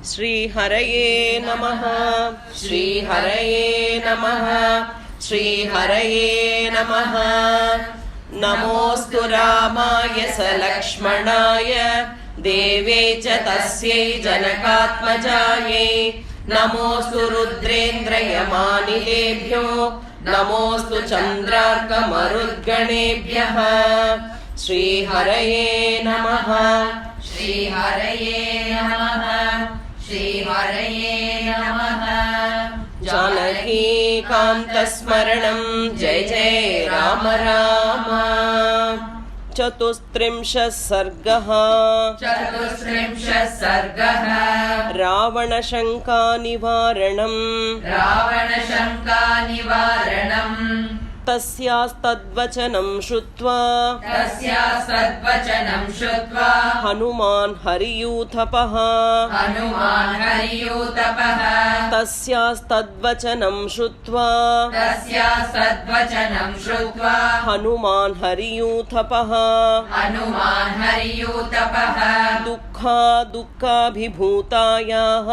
श्रीहरये नमः श्रीहरये नमः श्रीहरये नमः। नमोऽस्तु रामाय सलक्ष्मणाय देवे च तस्यै जनकात्मजायै। नमोऽस्तु रुद्रेन्द्रयमानिलेभ्यो नमोऽस्तु चन्द्रार्कमरुद्गणेभ्यः। श्रीहरये नमः श्रीहरये नमः श्रीहरये नमः। जानकीकान्तस्मरणं जय जय राम राम। चतुस्त्रिंशः सर्गः। चतुस्त्रिंशः सर्गः। रावणशङ्कानिवारणम्। रावणशङ्कानिवारणम्। तस्यास्तद्वचनं श्रुत्वा हनुमान् हरियूथपः तस्यास्तद्वचनं श्रुत्वा हनुमान् हरियूथपः दुःखाभिभूतायाः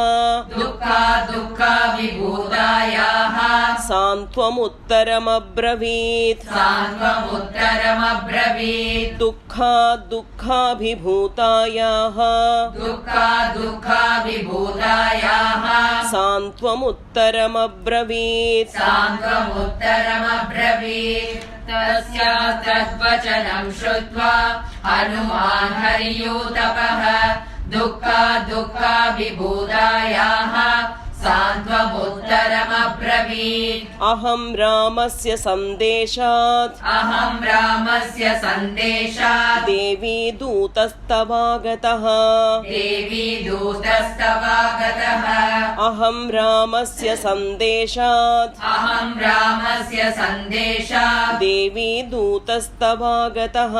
सान्त्वमुत्तरमब्रवीत्। दुःखाभिभूतायाः सान्त्वमुत्तरमब्रवीत्। तस्यास्तद्वचनं श्रुत्वा हनुमान् हरियूथपः दुःखाभिभूतायाः सान्त्वमुत्तरमब्रवीत्। अहं रामस्य सन्देशात् देवी दूतस्तवागतः। अहं रामस्य सन्देशात् देवी दूतस्तवागतः।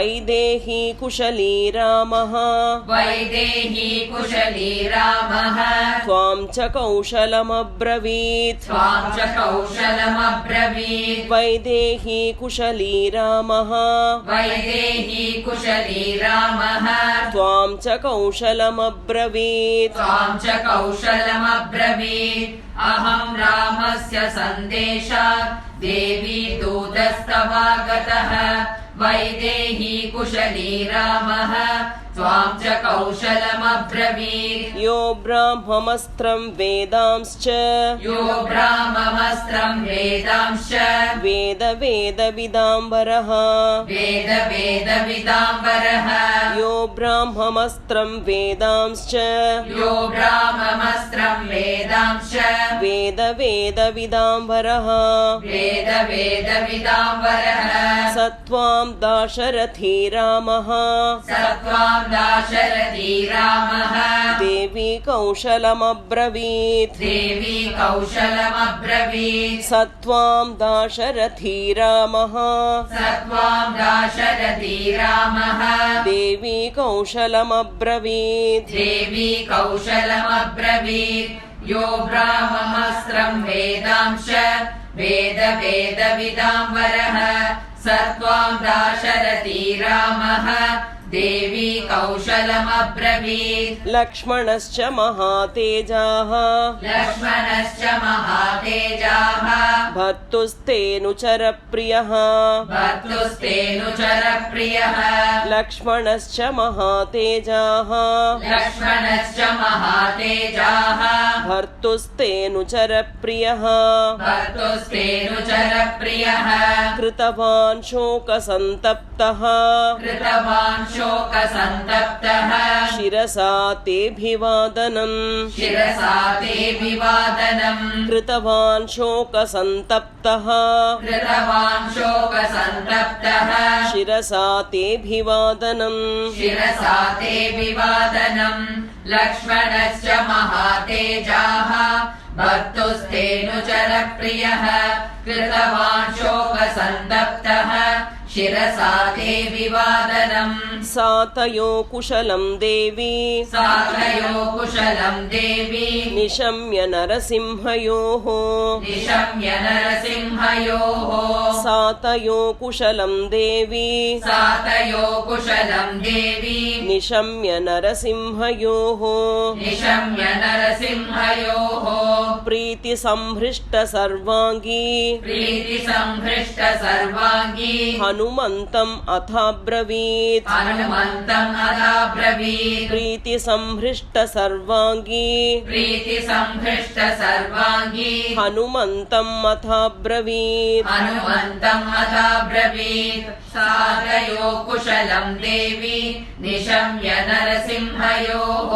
वैदेही कुशली रामः त्वां च कौशलमब्रवीत्। वैदेही कुशली रामः त्वां च कौशलमब्रवीत्। अहं रामस्य सन्देशात् देवी दूतस्तवागतः। वैदेही कुशली रामः त्वां च कौशलमब्रवीत्। यो ब्राह्ममस्त्रं वेदांश्च वेदविदाम्बरः। यो ब्राह्ममस्त्रं वेदांश्च वेदविदाम्बरः। सत्वां दाशरथी रामः देवी कौशलमब्रवीत्। सत्वां दाशरथी रामः देवी कौशलमब्रवीत्। यो ब्राह्ममस्त्रं वेदांश वेदविदाम्बरः सत्वां दाशरथी रामः देवी कौशलमब्रवीत्। लक्ष्मणश्च महातेजाः भर्तुस्तेऽनुचरप्रियः। लक्ष्मणश्च महातेजाः भर्तुस्तेऽनुचरप्रियः। कृतवान् शोकसन्तप्तः शिरसा तेऽभिवादनम्। कृतवान् शोकसन्तप्तः शिरसा तेऽभिवादनम्। लक्ष्मणश्च महातेजाः भर्तुस्तेऽनुचरप्रियः कृतवान् शोकसन्तप्तः शिरसा ते विवादनम् सातयो कुशलं देवी सातयो कुशलम् देवी निशम्य नरसिंहयोः निशम्य नरसिंहयोः सातयो कुशलं देवी सातयो कुशलम् देवी निशम्य नरसिंहयोः निशम्य नरसिंहयोः प्रीतिसंहृष्ट सर्वाङ्गी प्रीतिसंहृष्ट सर्वाङ्गी हनुमन्तम् अथाब्रवीत् हनुमन्तम् अदाब्रवीत् प्रीतिसंहृष्ट सर्वाङ्गी प्रीतिसंहृष्ट सर्वाङ्गी हनुमन्तम् अथाब्रवीत् हनुमन्तम् अथाब्रवीत् सातयो कुशलम् देवी निशम्य नरसिंहयोः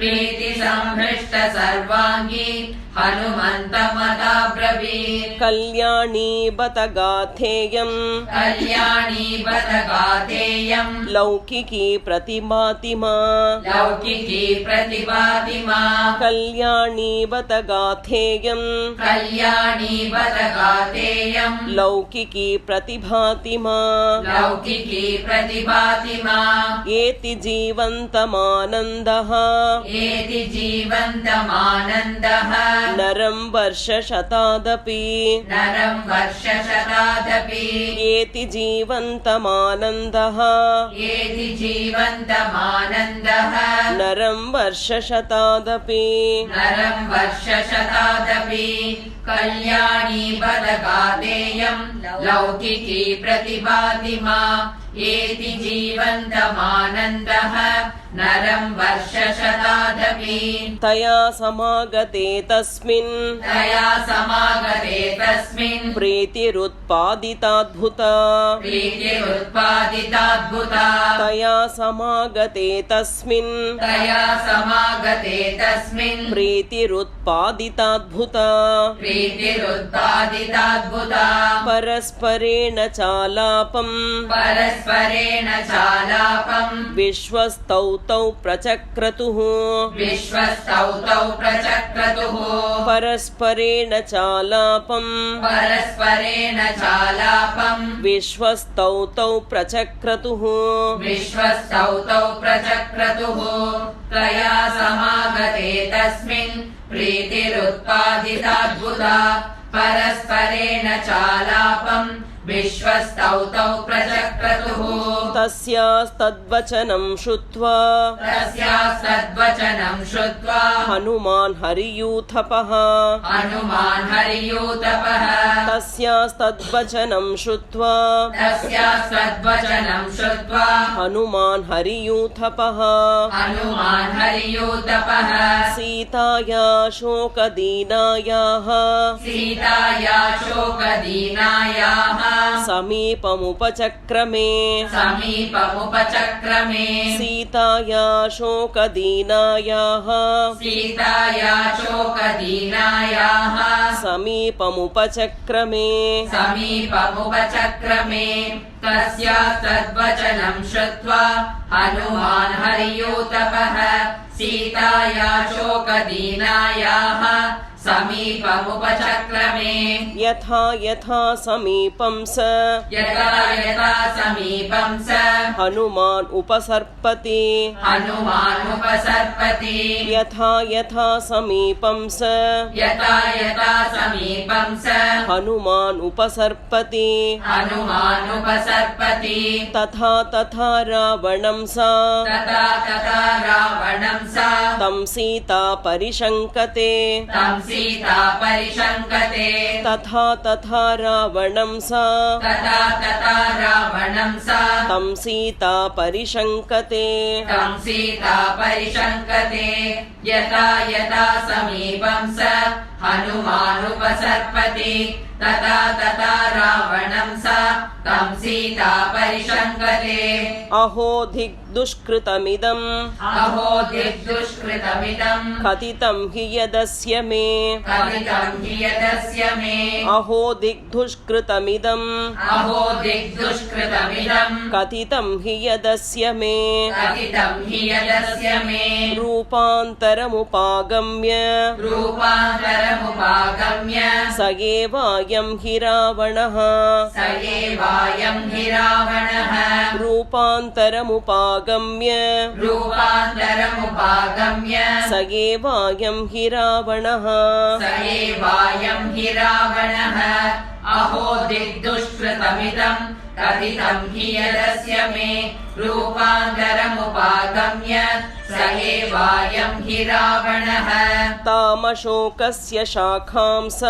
प्रीतिसंहृष्ट सर्वाङ्गी हनुमन्तमदाब्रवीत् कल्याणी बत गाथेयम् कल्याणी बत गाथेयम् लौकिकी प्रतिभाति मा लौकिकी प्रतिभाति मा कल्याणी बत गाथेयम् कल्याणी बत गाथेयम् लौकिकी प्रतिभाति मा लौकिकी प्रतिभाति मा एति जीवन्तमानन्दः एति जीवन्तमानन्दः नरं वर्षशतादपि नरं वर्षशतादपि एति जीवन्तमानन्दः एति जीवन्तमानन्दः नरं वर्षशतादपि नरं वर्षशतादपि कल्याणी बदगादेयं लौकिकी प्रतिभाति मा एति जीवन्तमानन्दः नरं वर्षशतादपि तया समागते तस्मिन् तया समागते तस्मिन् प्रीतिरुत्पादिताद्भुता प्रीतिरुत्पादिताद्भुता तया समागते तस्मिन् तया समागते तस्मिन् प्रीतिरुत्पादिताद्भुता प्रीतिरुत्पादिताद्भुता परस्परेण चालापम् परस्परेण चालापम् विश्वस्तौ तौ प्रचक्रतुः विश्वस्तौ तौ प्रचक्रतुः परस्परेण चालापम् परस्परेण चालापम् विश्वस्तौ तौ प्रचक्रतुः विश्वस्तौ तौ प्रचक्रतुः तया समागते तस्मिन् प्रीतिरुत्पादिताद्भुता परस्परेण चालापम् विश्वस्तौ तौ प्रचक्रतुः तस्यास्तद्वचनं श्रुत्वा तस्यास्तद्वचनं श्रुत्वा हनुमान् हरियूथपः हनुमान् हरियूथपः तस्यास्तद्वचनं श्रुत्वा तस्यास्तद्वचनं श्रुत्वा हनुमान् हरियूथपः हनुमान् हरियूथपः सीताया शोकदीनायाः सीताया शोकदीनायाः समीपमुपचक्रमे समीपमुपचक्रमे सीताया शोकदीनायाः सीताया शोकदीनायाः समीपमुपचक्रमे समीपमुपचक्रमे तस्यास्तद्वचनं श्रुत्वा हनुमान् हरियूथपः सीताया शोकदीनायाः समीपमुपचक्रमे यथा यथा समीपं स यथा यथा समीपं स हनुमान् उपसर्पति हनुमान् उपसर्पति यथा यथा समीपं स यथा यथा समीपं स हनुमान् उपसर्पति हनुमान् उपसर्पति तथा तथा रावणं सा तथा तथा रावणं सा तं सीता परिशङ्कते तं सीता परिशङ्कते तथा तथा रावणं सा तथा तथा रावणं सा तं सीता परिशङ्कते तं सीता परिशङ्कते यथा यथा समीपं स हनुमानुपसर्पति तथा तथा रावणं सा तं सीता परिशङ्कते अहो दिग्दुष्कृतमिदम् अहो दिग्दुष्कृतमिदं कथितं हि यदस्य मे कथितं हि यदस्य मे अहो दिग्दुष्कृतमिदम् अहो दिग्दुष्कृतमिदं कथितं हि यदस्य मे कथितं हि यदस्य मे रूपान्तरमुपागम्य रूपान्तरमुपागम्य स एव एवायं हि रावणः स एवायं हि रावणः रूपान्तरमुपागम्य रूपान्तरमुपागम्य स एवायं हि रावणः स एवायं हि रावणः अहो दिग्दुष्कृतमिदं कथितं हि यदस्य मे रूपान्तरमुपागम्य स एवायं हि रावणः तामशोकस्य शाखांस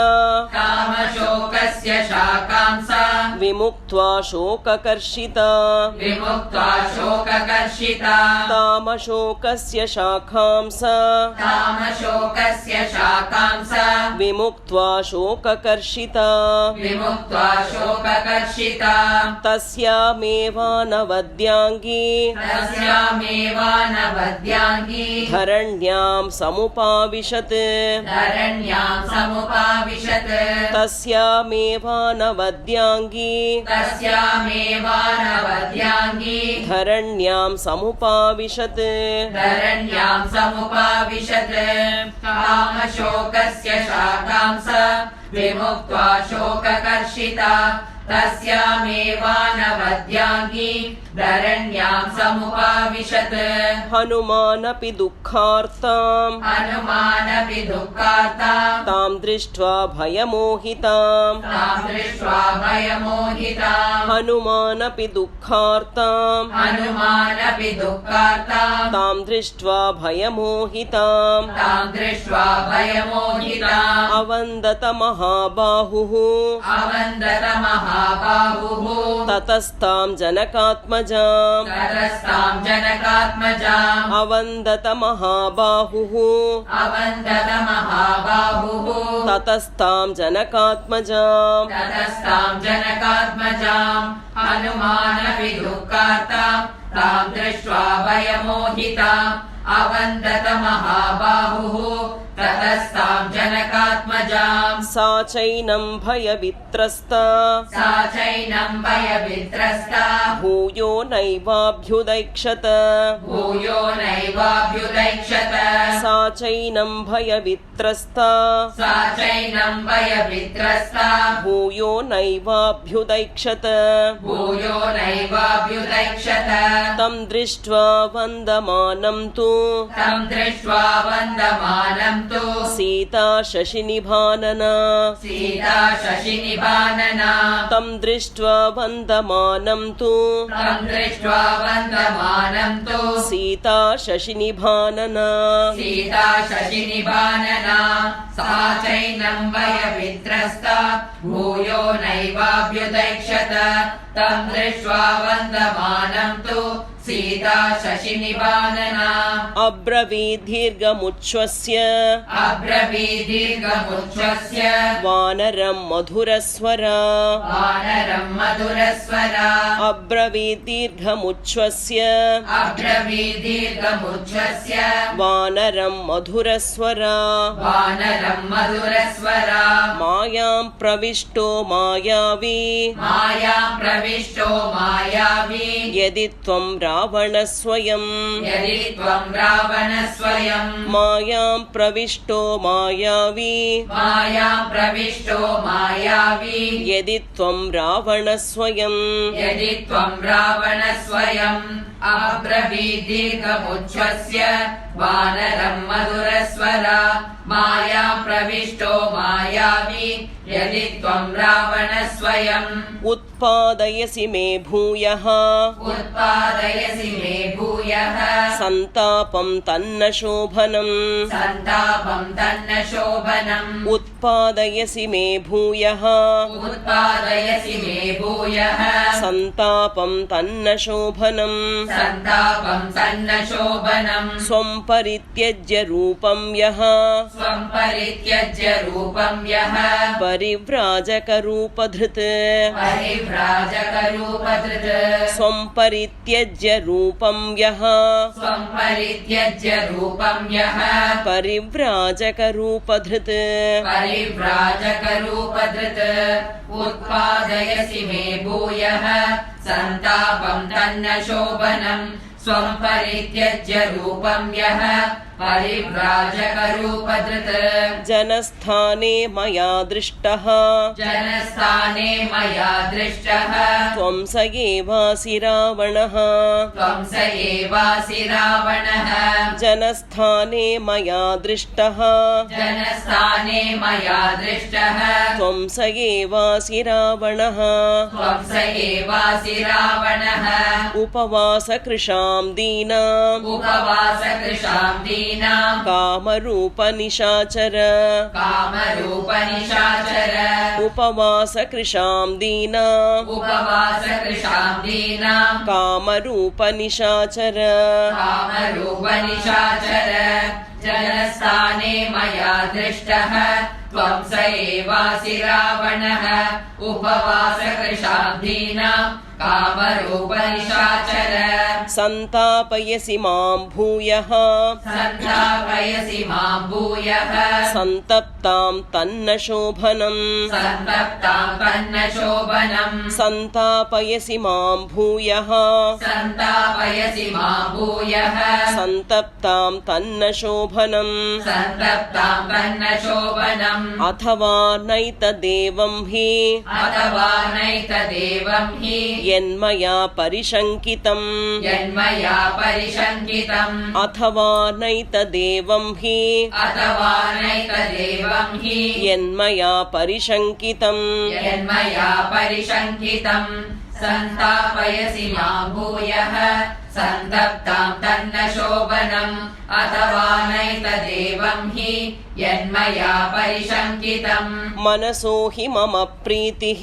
कामशोकस्य शाकांसा विमुक्त्वा शोककर्षिता विमुक्त्वा शोककर्षिता तामशोकस्य शाखांस कामशोकस्य शाकांसा विमुक्त्वा शोककर्षिता विमुक्त्वा शोककर्षिता तस्यामेवानवद्याङ्गी तस्यामेवानवद्याङ्गी धरण्यां समुपाविशत् धरण्यां समुपाविशत् तस्यामेवानवद्याङ्गी तस्यामेवानवद्याङ्गी धरण्यां समुपाविशत् धरण्यां समुपाविशत् कामशोकस्य शाकांसा विमुक्त्वा शोककर्षिता तस्यामेवानवद्याङ्गी धरण्यां समुपाविशत् हनुमानपि दुःखार्ताम् हनुमानपि दुःखार्तां तां दृष्ट्वा भयमोहिताम् तां दृष्ट्वा भयमोहितां हनुमानपि दुःखार्ताम् हनुमानपि दुःखार्तां तां दृष्ट्वा भयमोहिताम् तां दृष्ट्वा भयमोहिताम् अवन्दत महाबाहुः अवन्दत महाबाहुः ततस्तां जनकात्मजाम् ततस्तां जनकात्मजाम् अवन्दत महाबाहुः अवन्दत महाबाहुः ततस्तां जनकात्मजाम् ततस्तां जनकात्मजाम् हनुमानपि दुःखार्तां तां दृष्ट्वा भयमोहिताम् अवन्दत महाबाहुः ततस्तां जनकात्मजाम् सा चैनं भयवित्रस्ता सा चैनं भयवित्रस्ता भूयो नैवाभ्युदैक्षत भूयो नैवाभ्युदैक्षत सा चैनं भयवित्रस्ता सा चैनं भयवित्रस्ता भूयो नैवाभ्युदैक्षत भूयो नैवाभ्युदैक्षत तं दृष्ट्वा वन्दमानं तु तं दृष्ट्वा वन्दमानं तु सीता शशिनिभानना सीता शशिनिभानना तं दृष्ट्वा वन्दमानं तु तं दृष्ट्वा वन्दमानं तु सीता शशिनिभानना सीता शशिनिभानना सा चैनं भयवित्रस्ता भूयो नैवाभ्युदैक्षत तं दृष्ट्वा वन्दमानं तु सीता शशिनिभानना अब्रवीद्दीर्घमुच्छ्वस्य अब्रवीदीर्घमुच्छ्वस्य वानरं मधुरस्वरा वानरं मधुरस्वरा अब्रवीद्दीर्घमुच्छ्वस्य अब्रवीदीर्घमुच्छ्वस्य वानरं मधुरस्वरा वानरं मधुरस्वरा मायां प्रविष्टो मायावी मायां प्रविष्टो मायावी यदि त्वं रावणस्वयं यदि त्वं रावणस्वयं मायां प्रविष्टो मायावी मायां प्रविष्टो मायावी यदि त्वं रावणस्वयं यदि त्वं रावणस्वयम् अब्रवीदीर्घमुच्छ्वस्य वानरं मधुरस्वरा मायां प्रविष्टो मायावी यदि त्वं रावणस्वयम् उत्पादयसि मे भूयः उत्पादयसि मे भूयः सन्तापं तन्न शोभनम् सन्तापं तन्न शोभनम् उत्पादयसि मे भूयः उत्पादयसि मे भूयः सन्तापं तन्न शोभनम् सन्तापं तन्न शोभनम् स्वं परित्यज्य रूपं यः स्वं परित्यज्य रूपं यः परिव्राजकरूपधृत् परिव्राजकरूपधृत् स्वं परित्यज्य रूपं यः स्वं परित्यज्य रूपं यः परिव्राजकरूपधृत् परिव्राजकरूपधृत् उत्पादयसि मे भूयः सन्तापं तन्न शोभनम् स्वं परित्यज्य रूपं यः परिव्राजकरूपधृत् जनस्थाने मया दृष्टः जनस्थाने मया दृष्टः त्वं स एवासि रावणः त्वं स एवासि रावणः जनस्थाने मया दृष्टः जनस्थाने मया दृष्टः त्वं स एवासि रावणः त्वं स एवासि रावणः उपवासकृशां दीनाम् उपवासकृशां दीनां कामरूपनिशाचर कामरूपनिशाचर उपवासकृशां दीनाम् उपवासकृशां दीनां कामरूपनिशाचर कामरूपनिशाचर जनस्थाने मया दृष्टः त्वं स एवासि रावणः उपवासकृशां दीनां कामरूपनिशाचर सन्तापयसि मां भूयः सन्तापयसि मां भूयः सन्तप्तां तन्न शोभनम् सन्तप्तां तन्न शोभनम् सन्तापयसि मां भूयः सन्तापयसि मां भूयः सन्तप्तां तन्न शोभनम् सन्तप्तां तन्न शोभनम् अथवा नैतदेवं हि अथवा नैतदेवं हि यन्मया परिशङ्कितम् यन्मया परिशङ्कितम् अथवा नैतदेवं हि अथवा नैतदेवं हि यन्मया परिशङ्कितम् यन्मया परिशङ्कितम् सन्तापयसि मां भूयः सन्तप्तां तन्न शोभनम् अथवा नैतदेवं हि यन्मया परिशङ्कितम् मनसो हि मम प्रीतिः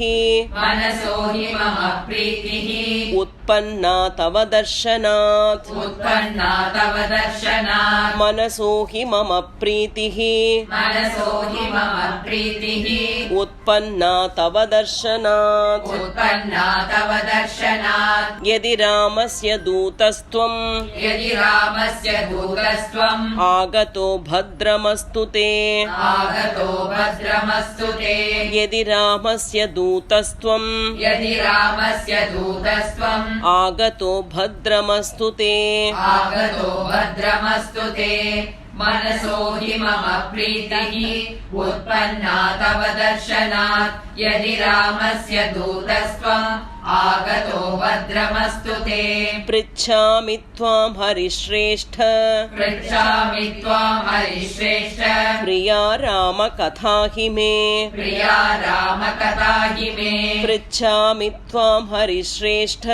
मनसो हि मम प्रीतिः उत्पन्ना तव दर्शनात् उत्पन्ना तव दर्शनात् मनसो हि मम प्रीतिः मनसो हि मम प्रीतिः उत्पन्ना तव दर्शनात् उत्पन्ना तव दर्शनात् यदि रामस्य दूतस्त्वं यदि रामस्य दूतस्त्वम् आगतो भद्रमस्तु ते आगतो भद्रमस्तु ते यदि रामस्य दूतस्त्वं यदि रामस्य दूतस्त्वम् आगतो भद्रमस्तु ते आगतो भद्रमस्तु ते मनसो हि मम प्रीतिः उत्पन्ना तव दर्शनात् यदि रामस्य दूतस्त्वम् आगतो भद्रमस्तु ते पृच्छामि त्वां हरिश्रेष्ठ पृच्छामि त्वां हरिश्रेष्ठ प्रिया रामकथा हि मे प्रिया रामकथा हि मे पृच्छामि त्वां हरिश्रेष्ठ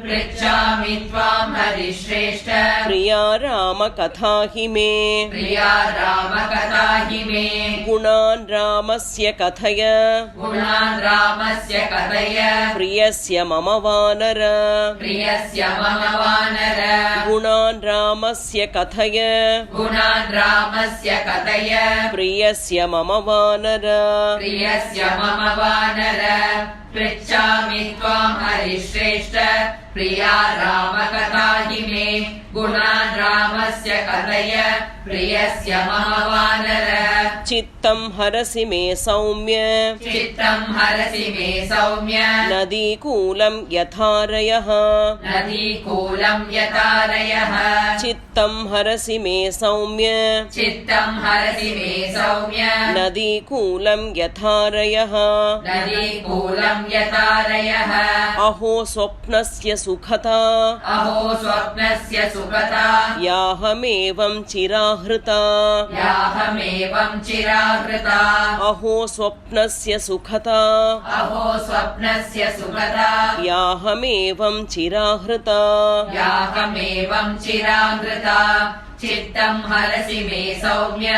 पृच्छामि त्वां हरिश्रेष्ठ प्रिया रामकथा हि मे प्रिया रामकथा हि मे गुणान् रामस्य कथय गुणान् रामस्य कथय प्रियस्य मम वानर प्रियस्य मम वानर गुणान् रामस्य कथय गुणान् रामस्य कथय प्रियस्य मम वानर प्रियस्य मम वानर पृच्छामि त्वां हरिश्रेष्ठ प्रिया रामकथा हि मे गुणान् रामस्य कथय प्रियस्य मम वानर चित्तं हरसि मे सौम्य चित्तं हरसि मे सौम्य नदीकूलं यथारयः नदीकूलं यतारयः चित्तं हरसि मे सौम्य चित्तं हरसि मे सौम्य नदीकूलं यथारयः नदीकूलं यतारयः अहो स्वप्नस्य सुखता अहो स्वप्नस्य सुखता याहमेवं चिराहृता याहमेवं चिराहृता अहो स्वप्नस्य सुखता अहो स्वप्नस्य सुखता याहमेवं चिराहृता याहमेवं चिराहृता चित्तं हरसि मे सौम्य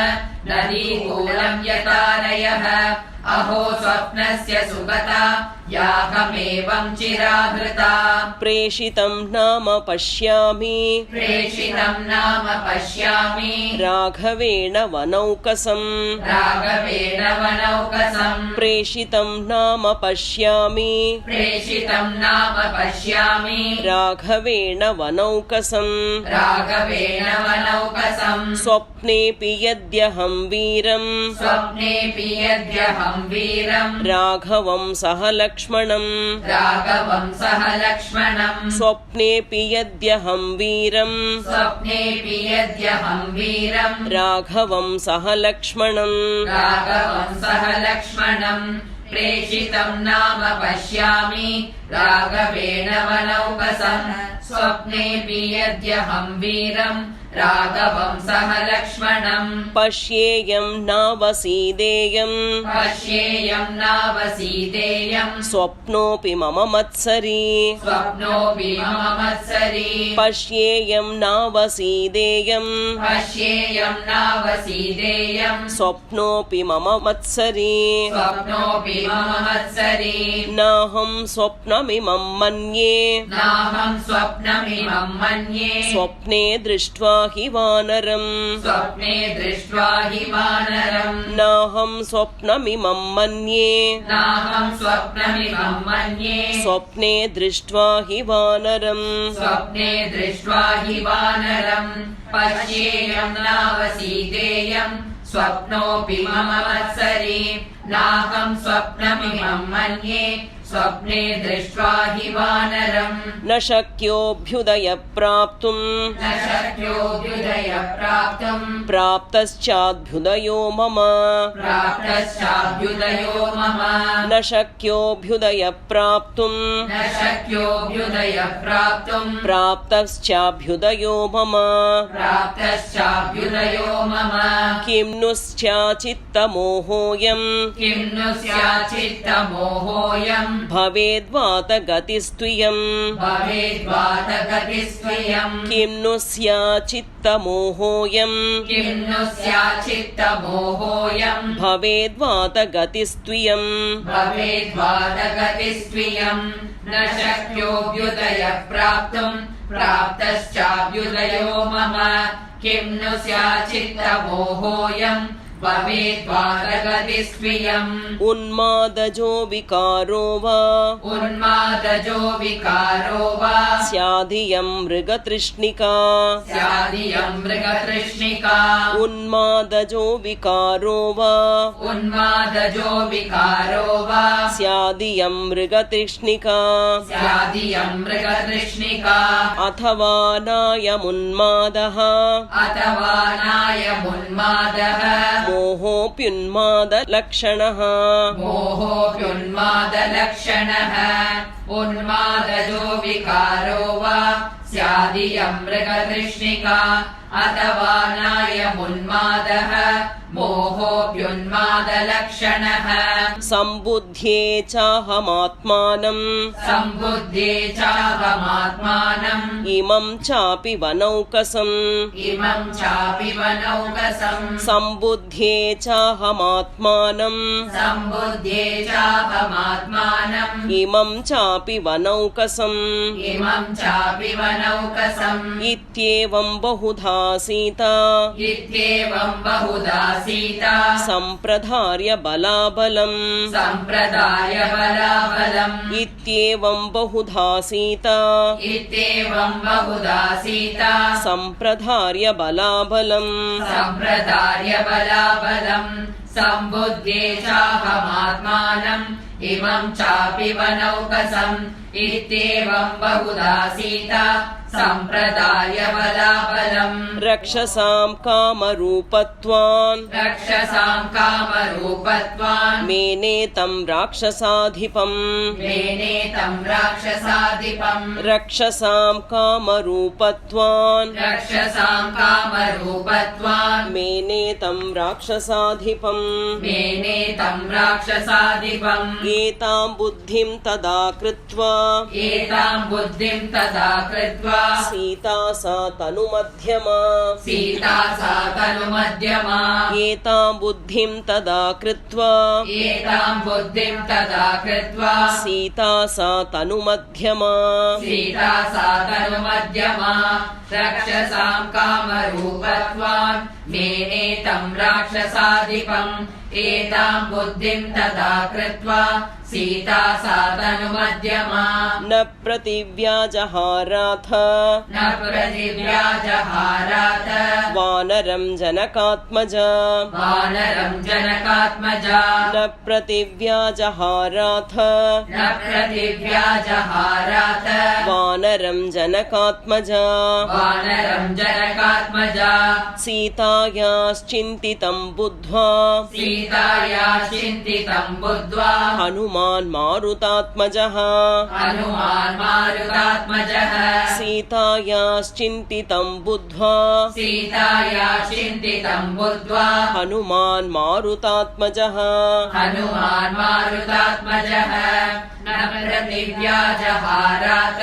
नदीकूलं यतारयः अहो स्वप्नस्य सुखता याहमेवं चिराहृता प्रेषितं नाम पश्यामि प्रेषितं नाम पश्यामि राघवेण वनौकसम् राघवेण वनौकसम् प्रेषितं नाम पश्यामि प्रेषितं नाम पश्यामि राघवेण वनौकसम् राघवेण वनौकसम् वनौकसम् स्वप्नेऽपि यद्यहं वीरम् स्वप्नेऽपि यद्यहं वीरम् राघवं सह लक्ष्मणम् राघवं सह लक्ष्मणम् स्वप्नेऽपि यद्यहं वीरम् स्वप्नेऽपि यद्यहं वीरम् राघवं सह लक्ष्मणम् राघवं सह लक्ष्मणम् प्रेषितं नाम पश्यामि राघवेण वनौकसम् स्वप्नेऽपि यद्यहं वीरम् राघवं सह लक्ष्मणम् पश्येयं नावसीदेयम् पश्येयं नावसीदेयम् स्वप्नोऽपि मम मत्सरी स्वप्नोऽपि मम मत्सरी पश्येयं नावसीदेयम् पश्येयं नावसीदेयम् स्वप्नोऽपि मम मत्सरी स्वप्नोऽपि मम मत्सरी नाहं स्वप्नमिमं मन्ये नाहं स्वप्नमिमं मन्ये स्वप्ने दृष्ट्वा हि वानरम् स्वप्ने दृष्ट्वा हि वानरम् नाहं स्वप्नमिमं मन्ये नाहं स्वप्नमिमं मन्ये स्वप्ने दृष्ट्वा हि वानरम् स्वप्ने दृष्ट्वा हि वानरम् पश्येयं नावसीदेयम् स्वप्नोऽपि मम मत्सरी नाहं स्वप्नमिमं मन्ये स्वप्ने दृष्ट्वा हि वानरम् न शक्योऽभ्युदयप्राप्तुम् न शक्योऽभ्युदयप्राप्तुम् प्राप्तश्चाद्भ्युदयो मम प्राप्तश्चाभ्युदयो मम न शक्योऽभ्युदयप्राप्तुम् न शक्योऽभ्युदयप्राप्तुम् प्राप्तश्चाभ्युदयो मम प्राप्तश्चाभ्युदयो मम किं नु स्याचित्तमोहोऽयम् किं नु स्याचित्तमोहोऽयम् भवेद्वात गतिस्त्वियम् भवेद्वात गतिस्त्वयम् किं नु स्याचित्तमोहोऽयम् किं नु स्याचित्तमोहोऽयम् भवेद्वात गतिस्त्वियम् भवेद्वात गतिस्त्वयम् न शक्योऽभ्युदयप्राप्तुम् प्राप्तश्चाभ्युदयो मम किं नु स्याचित्तमोहोऽयम् भवेद्वात गतिस्त्वयम् उन्मादजो विकारो वा उन्मादजो विकारो वा स्याधियं मृगतृष्णिका स्यादियं मृगतृष्णिका उन्मादजो विकारो वा उन्मादजो विकारो वा स्याधियं मृगतृष्णिका स्यादियं मृगतृष्णिका अथवा नायमुन्मादः अथवा नायमुन्मादः मोहोऽप्युन्मादलक्षणः मोहोऽप्युन्मादलक्षणः उन्मादजो विकारो वा स्यादियं मृगतृष्णिका अथवा नायमुन्मादः मोहोऽप्युन्मादलक्षणः सम्बुध्ये चाहमात्मानम् सम्बुद्धे चाहमात्मानम् इमं चापि वनौकसम् इमं चापि वनौकसम् सम्बुध्ये चाहमात्मानम् सम्बुद्धे चाहमात्मानम् इमं चापि वनौकसम् इमं चापि वनौकसम् इत्येवं बहुधा सीता इत्येवं बहुधा सीता सम्प्रधार्य बलाबलम् सम्प्रदाय बलाबलम् इत्येवं बहुधा सीता इत्येवं बहुधा सीता सम्प्रधार्य बलाबलम् सम्प्रदाय बलाबलम् सम्बुद्धे चाहमात्मानम् इमं चापि वनौकसम् इत्येवं बहुधा सीता सम्प्रदाय बलाबलम् रक्षसां कामरूपत्वान् रक्षसां कामरूपत्वान् मेनेतं राक्षसाधिपम् मेनेतं राक्षसाधिपम् रक्षसां कामरूपत्वान् रक्षसां कामरूपत्वान् मेनेतं राक्षसाधिपम् मेनेतं राक्षसाधिपम् एतां बुद्धिं तदा कृत्वा एतां बुद्धिं तदा कृत्वा सीता सा तनुमध्यमा सीता सा तनुमध्यमा एतां बुद्धिं तदा कृत्वा एतां बुद्धिं तदा कृत्वा सीता सा तनुमध्यमा सीता सा तनुमध्यमा रक्षसां कामरूपत्वान् मेनेतं राक्षसाधिपम् एतां बुद्धिं तदा कृत्वा सीता सा तनुमध्यमा न प्रतिव्याजहाराथ न प्रतिव्याजहारात वानरं जनकात्मजा वानरं जनकात्मजा न प्रतिव्याजहाराथ न प्रतिव्याजहारात वानरं जनकात्मजा वानरं जनकात्मजा सीतायाश्चिन्तितं बुद्ध्वा सीताया चिन्तितं बुद्ध्वा हनुमान् मारुतात्मजः हनुमान् मारुतात्मजः सीतायाश्चिन्तितं बुद्ध्वा सीताया चिन्तितं बुद्ध्वा हनुमान् मारुतात्मजः हनुमान् मारुतात्मजः न प्रतिव्याजहारात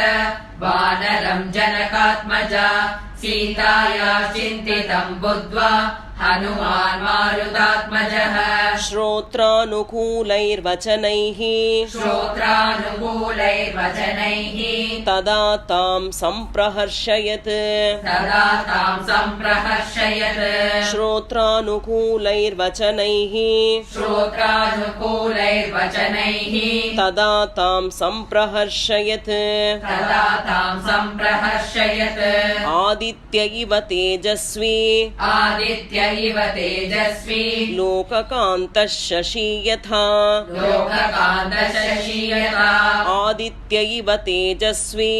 वानरं जनकात्मजा सीताया चिन्तितं बुद्ध्वा हनुमान् मारुतात्मजः श्रोत्रानुकूलैर्वचनैः श्रोत्रानुकूलैर्वचनैः तदा तां सम्प्रहर्षयत् तदा तां सम्प्रहर्षयत् श्रोत्रानुकूलैर्वचनैः श्रोत्रानुकूलैर्वचनैः तदा तां सम्प्रहर्षयत् तदा तां सम्प्रहर्षयत् आदित्य इव तेजस्वी आदित्य इव तेजस्वी लोककान्तः शशी यथा लोककान्तशशी यथा आदित्य इव तेजस्वी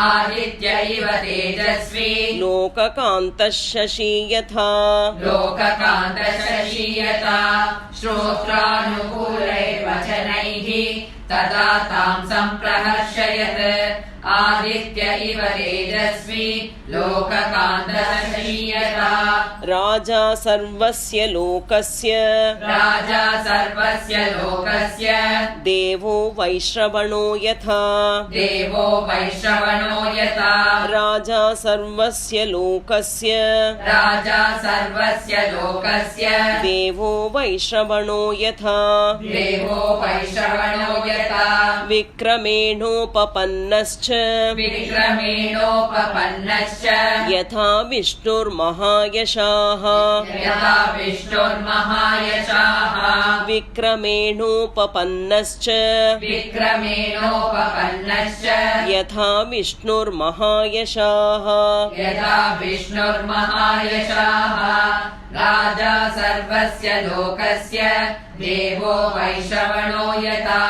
आदित्य इव तेजस्वी लोककान्तः शशी यथा लोककान्तशशी यथा श्रोत्रानुकूलैर्वचनैः तदा तां सम्प्रहर्षयत् आदित्य इव तेजस्वी लोककान्तशशी यथा राजा सर्वस्य लोकस्य राजा सर्वस्य लोकस्य देवो वैश्रवणो यथा देवो वैश्रवणो यथा राजा सर्वस्य लोकस्य राजा सर्वस्य लोकस्य देवो वैश्रवणो यथा देवो वैश्रवणो यथा विक्रमेणोपपन्नश्च विक्रमेणोपपन्नश्च यथा विष्णुर्महायशाः यथा विष्णुर्महायशाः विक्रमेणोपपन्नश्च विक्रमेणोपपन्नश्च यथा विष्णुर्महायशाः यथा विष्णुर्महायशाः राजा सर्वस्य लोकस्य देवो वैश्रवणो यथा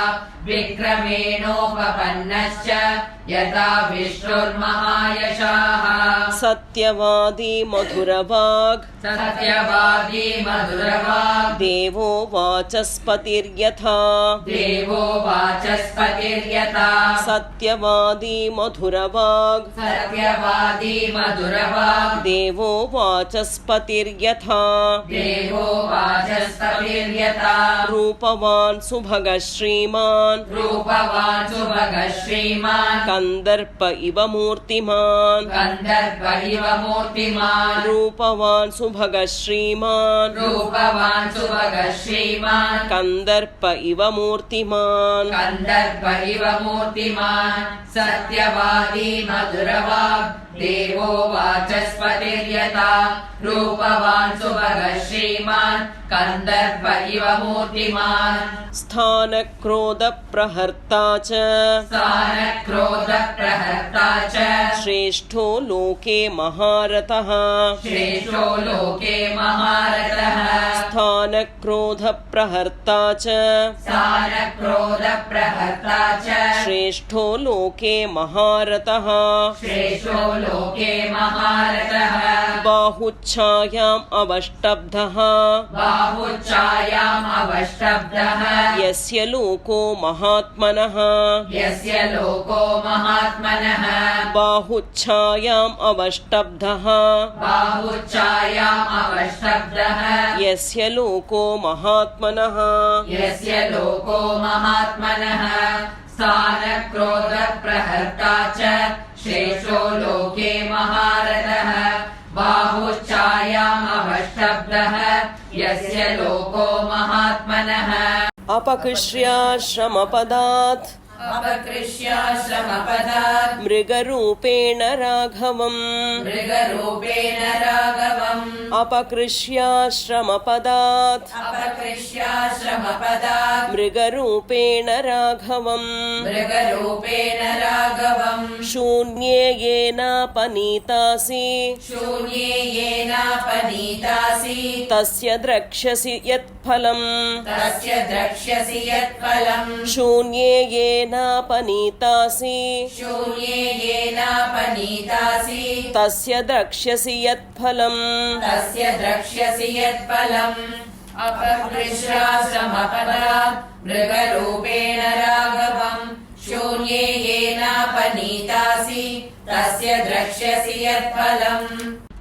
विक्रमेणोपपन्नश्च यथा विष्णुर्महायशाः सत्यवादी मधुरवाग् सत्यवादी मधुरवाग् देवो वाचस्पतिर्यथा देवो वाचस्पतिर्यथा सत्यवादी मधुरवाग् सत्यवादी मधुरवाग् देवो वाचस्पतिर्यथा देवो वाचस्पतिर्यथा रूपवान् सुभगः श्रीमान् रूपवान् सुभगः श्रीमान् कन्दर्प इव मूर्तिमान् गन्धर्व इव मूर्तिमान् रूपवान् सुभगः श्रीमान् रूपवान् सुभगः श्रीमान् कन्दर्प इव मूर्तिमान् गन्धर्व इव मूर्तिमान् सत्यवादी मधुरवाग् देवो वाचस्पतिर्यथा रूपवान् सुभगः श्रीमान् कन्दर्प इव मूर्तिमान् स्थानक्रोधप्रहर्ता च स्थानक्रोधप्रहर्ता च श्रेष्ठो लोके महारथः श्रेष्ठो लोके महारथः स्थानक्रोधप्रहर्ता च स्थानक्रोधप्रहर्ता च श्रेष्ठो लोके महारथः श्रेष्ठो लोके महारथः बाहुच्छायाम् अवष्टब्धः बाहुच्छायाम् अवष्टब्धः यस्य लोको महात्मनः यस्य लोको महात्मनः बाहुच्छायाम् अवष्टब्धः बाहुच्छायाम् अवष्टब्धः यस्य लोको महात्मनः यस्य लोको महात्मनः स्थानक्रोधप्रहर्ता च श्रेष्ठो लोके महारथः बाहुच्छायाम् अवष्टब्धः यस्य लोको महात्मनः अपकृष्याश्रमपदात् अपकृष्याश्रमपदात् मृगरूपेण राघवम् मृगरूपेण राघवम् अपकृष्याश्रमपदात् अपकृष्याश्रमपदात् मृगरूपेण राघवम् मृगरूपेण राघवम् शून्ये येनापनीतासि शून्ये येनापनीतासि पनीतासि तस्य द्रक्ष्यसि यत्फलम् तस्य द्रक्ष्यसि यत्फलम् शून्ये येनापनीतासि शून्ये येनापनीतासि तस्य द्रक्ष्यसि यत्फलम् तस्य द्रक्ष्यसि यत्फलम् अपहृष्याश्रमपदा मृगरूपेण राघवम् शून्ये येनापनीतासि तस्य द्रक्ष्यसि यत्फलम्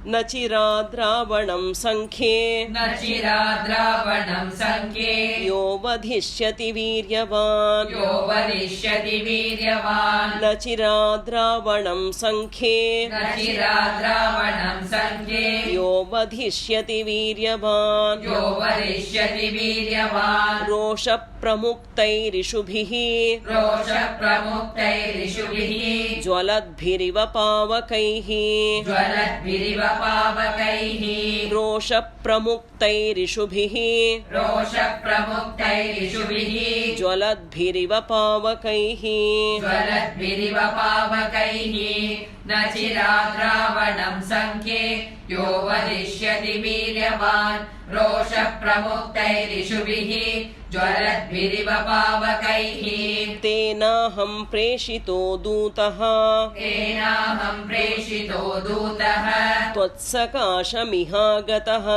न चिराद्रावणं सङ्ख्ये न चिराद्रावणं सङ्ख्ये यो वधिष्यति वीर्यवान् यो वदिष्यति वीर्यवान् न चिराद्रावणं सङ्ख्ये न चिराद्रावणं सङ्ख्ये यो वधिष्यति वीर्यवान् यो वदिष्यति वीर्यवान् रोषप्रमुक्तैरिषुभिः रोषप्रमुक्तैरिषुभिः ज्वलद्भिरिव पावकैः ज्वलद्भिरिव पावकैः रोषप्रमुक्तैरिषुभिः रोषप्रमुक्तैरिषुभिः ज्वलद्भिरिव पावकैः ज्वलद्भिरिव पावकैः न चिराद्रावणं सङ्ख्ये यो वदिष्यति वीर्यवान् रोषप्रमुक्तैरिषुभिः ज्वलद्भिरिव पावकैः तेनाहं प्रेषितो दूतः तेनाहं प्रेषितो दूतः त्वत्सकाशमिहागतः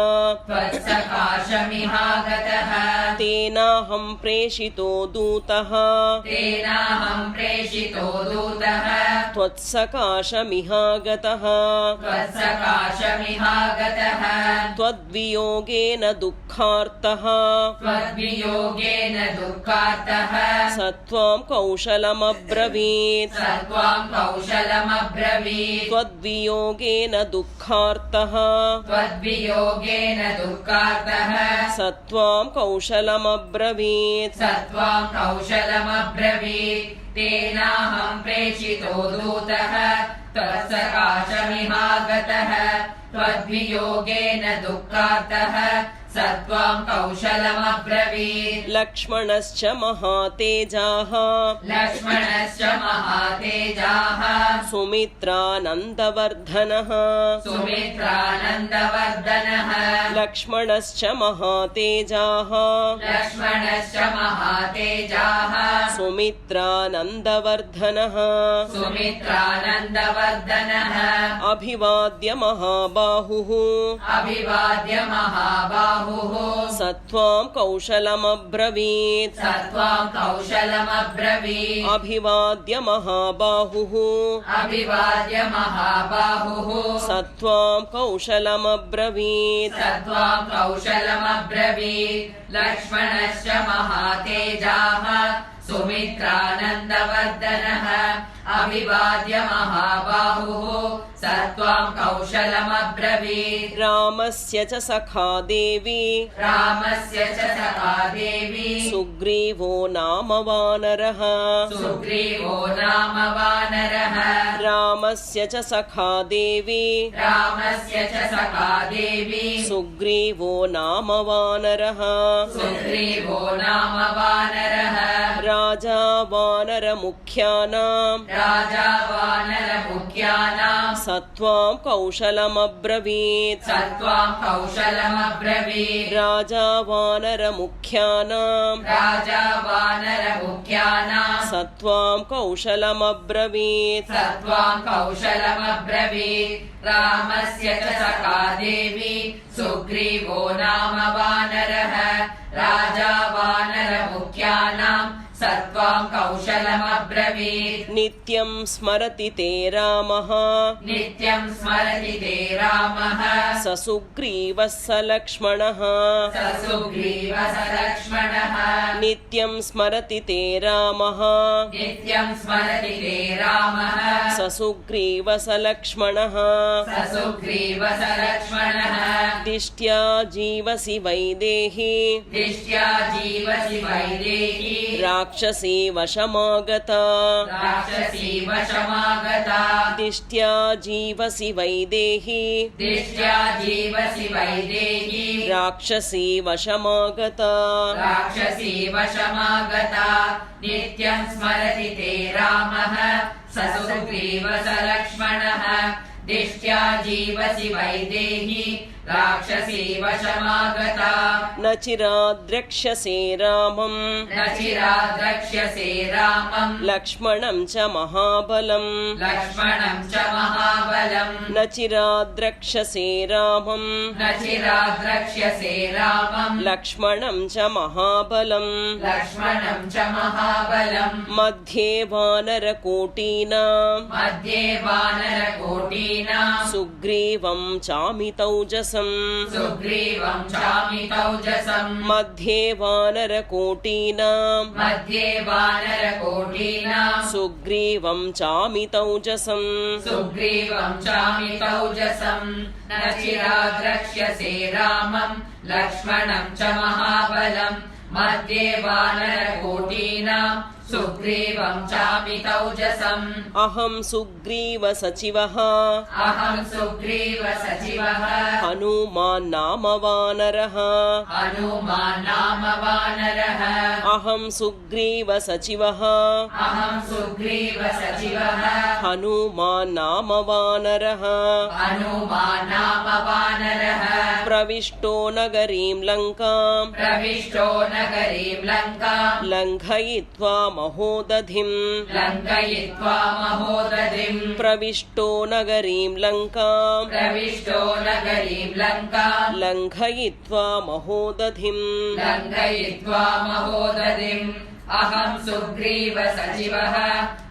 त्वत्सकाशमिहागतः तेनाहं प्रेषितो दूतः तेनाहं प्रेषितो दूतः त्वत्सकाशमिहागतः त्वत्सकाशमिहागतः त्वद्वियोगेन दुःखार्तः त्वद्वियोगेन दुःखार्तः स त्वां कौशलमब्रवीत् स त्वां कौशलमब्रवीत् त्वद्वियोगेन दुःखार्तः त्वद्वियोगेन दुःखार्तः स त्वां कौशलमब्रवीत् स त्वां कौशलमब्रवीत् तेनाहं प्रेषितो दूतः त्वत्सकाशमिहागतः त्वद्वियोगेन दुःखार्तः स त्वां कौशलमब्रवीत् लक्ष्मणश्च महातेजाः लक्ष्मणश्च महातेजाः सुमित्रानन्दवर्धनः सुमित्रानन्दवर्धनः लक्ष्मणश्च महातेजाः लक्ष्मणश्च महातेजाः सुमित्रानन्दवर्धनः सुमित्रानन्दवर्धनः अभिवाद्य महाबाहुः अभिवाद्य महाबाहुः स त्वां कौशलमब्रवीत् स त्वां कौशलमब्रवीत् अभिवाद्य महाबाहुः अभिवाद्य महाबाहुः स त्वां कौशलमब्रवीत् स त्वां कौशलमब्रवीत् लक्ष्मणश्च महातेजाः सुमित्रानन्दवर्धनः अभिवाद्य महाबाहुः स त्वां कौशलमब्रवीत् रामस्य च सखा देवी रामस्य च सखा देवी सुग्रीवो नाम वानरः सुग्रीवो नाम वानरः रामस्य च सखा देवी रामस्य च सखा देवी सुग्रीवो नाम वानरः सुग्रीवो नाम वानरः राजा वानरमुख्यानां राजा वानरमुख्यानां स त्वां कौशलमब्रवीत् स त्वां कौशलमब्रवीत् राजा वानरमुख्यानां राजा वानरमुख्यानां स त्वां कौशलमब्रवीत् स त्वां कौशलमब्रवीत् रामस्य च सखा देवी सुग्रीवो नाम वानरः राजा वानरमुख्यानां स त्वां कौशलमब्रवीत् नित्यं स्मरति ते रामः नित्यं स्मरति ते रामः स सुग्रीवः स लक्ष्मणः स सुग्रीवः स लक्ष्मणः नित्यं स्मरति ते रामः नित्यं स्मरति ते रामः स सुग्रीवः स लक्ष्मणः स सुग्रीवः स लक्ष्मणः दिष्ट्या जीवसि वैदेही दिष्ट्या जीवसि वैदेही राक्षसी वशमागता राक्षसी वशमागता दिष्ट्या जीवसि वैदेही दिष्ट्या जीवसि वैदेही राक्षसी वशमागता राक्षसी वशमागता नित्यं स्मरति ते रामः स सुग्रीवः स लक्ष्मणः दिष्ट्या जीवसि वैदेही राक्षसी वशमागता न चिराद्रक्ष्यसे रामम् न चिराद्रक्ष्यसे रामम् लक्ष्मणं च महाबलम् लक्ष्मणं च महाबलम् न चिराद्रक्ष्यसे रामम् न चिराद्रक्ष्यसे रामम् लक्ष्मणं च महाबलम् लक्ष्मणं च महाबलम् मध्ये वानरकोटीनां मध्ये वानरकोटीनां सुग्रीवं चामितौजसम् सुग्रीवं चामितौजसम् मध्ये वानरकोटीनां मध्ये वानरकोटीनां सुग्रीवं चामितौजसम् सुग्रीवं चामितौजसम् न चिराद्रक्ष्यसे रामम् लक्ष्मणं च महाबलम् मध्ये वानरकोटीनां सुग्रीवं चामितौजसम् अहं सुग्रीवसचिवः अहं सुग्रीवसचिवः हनुमान् नाम वानरः हनुमान् नाम वानरः अहं सुग्रीवसचिवः अहं सुग्रीवसचिवः हनुमान् नाम वानरः हनुमान् नाम वानरः प्रविष्टो नगरीं लङ्कां प्रविष्टो नगरीं लङ्काम् लङ्घयित्वा महोदधिम् लङ्घयित्वा महोदधिम् प्रविष्टो नगरीं लङ्कां प्रविष्टो नगरीं लङ्काम् लङ्घयित्वा महोदधिम् लङ्घयित्वा महोदधिम् अहं सुग्रीवसचिवः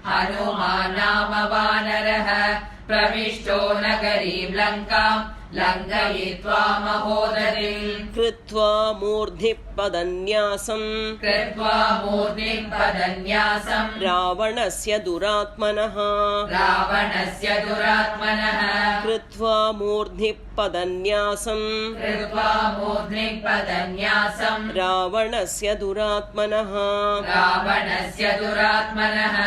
हनुमान् नाम वानरः प्रविष्टो नगरीं लङ्काम् लङ्घयित्वा महोदधिम् कृत्वा मूर्ध्नि पदन्यासम् कृत्वा मूर्ध्निम् पदन्यासम् रावणस्य दुरात्मनः रावणस्य दुरात्मनः कृत्वा मूर्ध्नि पदन्यासम् कृत्वा मूर्ध्निम् पदन्यासम् रावणस्य दुरात्मनः रावणस्य दुरात्मनः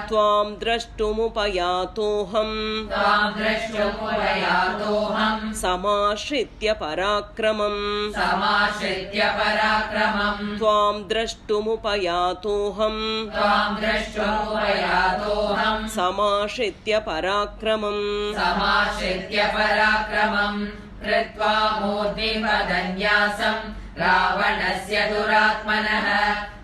त्वां द्रष्टुमुपयातोऽहम् त्वां द्रष्टुमुपयातोऽहम् समाश्रित्य पराक्रमम् समाश्रित्य पराक्रमम् त्वां द्रष्टुमुपयातोऽहम् त्वां द्रष्टुमुपयातोऽहम् समाश्रित्य पराक्रमम् समाश्रित्य पराक्रमम् कृत्वा मूर्ध्निपदन्यासम् रावणस्य दुरात्मनः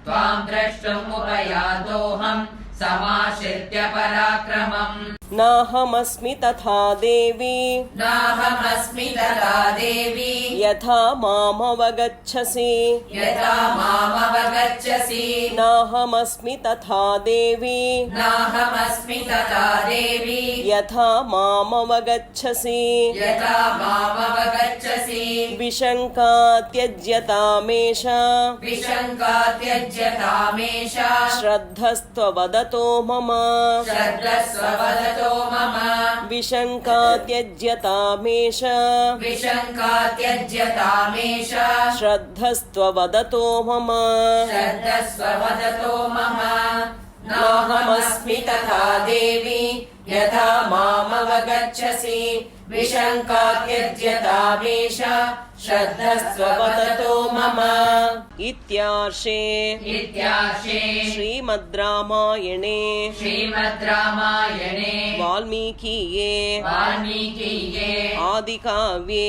त्वां द्रष्टुमुपयातोऽहम् समाश्रित्य पराक्रमम् नाहमस्मि तथा देवी नाहमस्मि तथा देवी यथा मामवगच्छसि यथा मामवगच्छसि नाहमस्मि तथा देवी नाहमस्मि तथा देवी यथा मामवगच्छसि यथा मामवगच्छसि विशङ्का त्यज्यतामेष विशङ्का त्यज्यतामेष श्रद्धस्त्ववदतो मम श्रद्धस्ववदतो मम विशङ्का त्यज्यतामेष विशङ्का त्यज्यतामेष श्रद्धस्त्ववदतो मम श्रद्धस्ववदतो मम नाहमस्मि तथा देवी यथा मामवगच्छसि विशङ्का त्यज्यतामेष श्रद्धस्ववदतो मम इत्यार्षे श्रीमद् रामायणे श्रीमद् रामायणे वाल्मीकीये आदिकाव्ये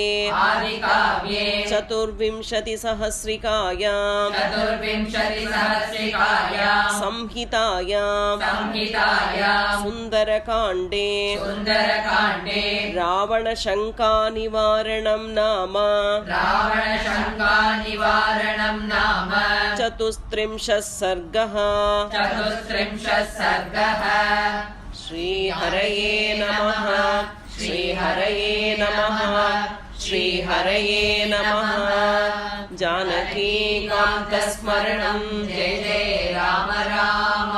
चतुर्विंशतिसहस्रिकायां संहितायां सुन्दरकाण्डे रावणशङ्कानिवारणं नाम चतुस्त्रिंशः सर्गः श्रीहरये नमः श्रीहरये नमः श्रीहरये नमः जानकीकान्तस्मरणं जय जय राम राम।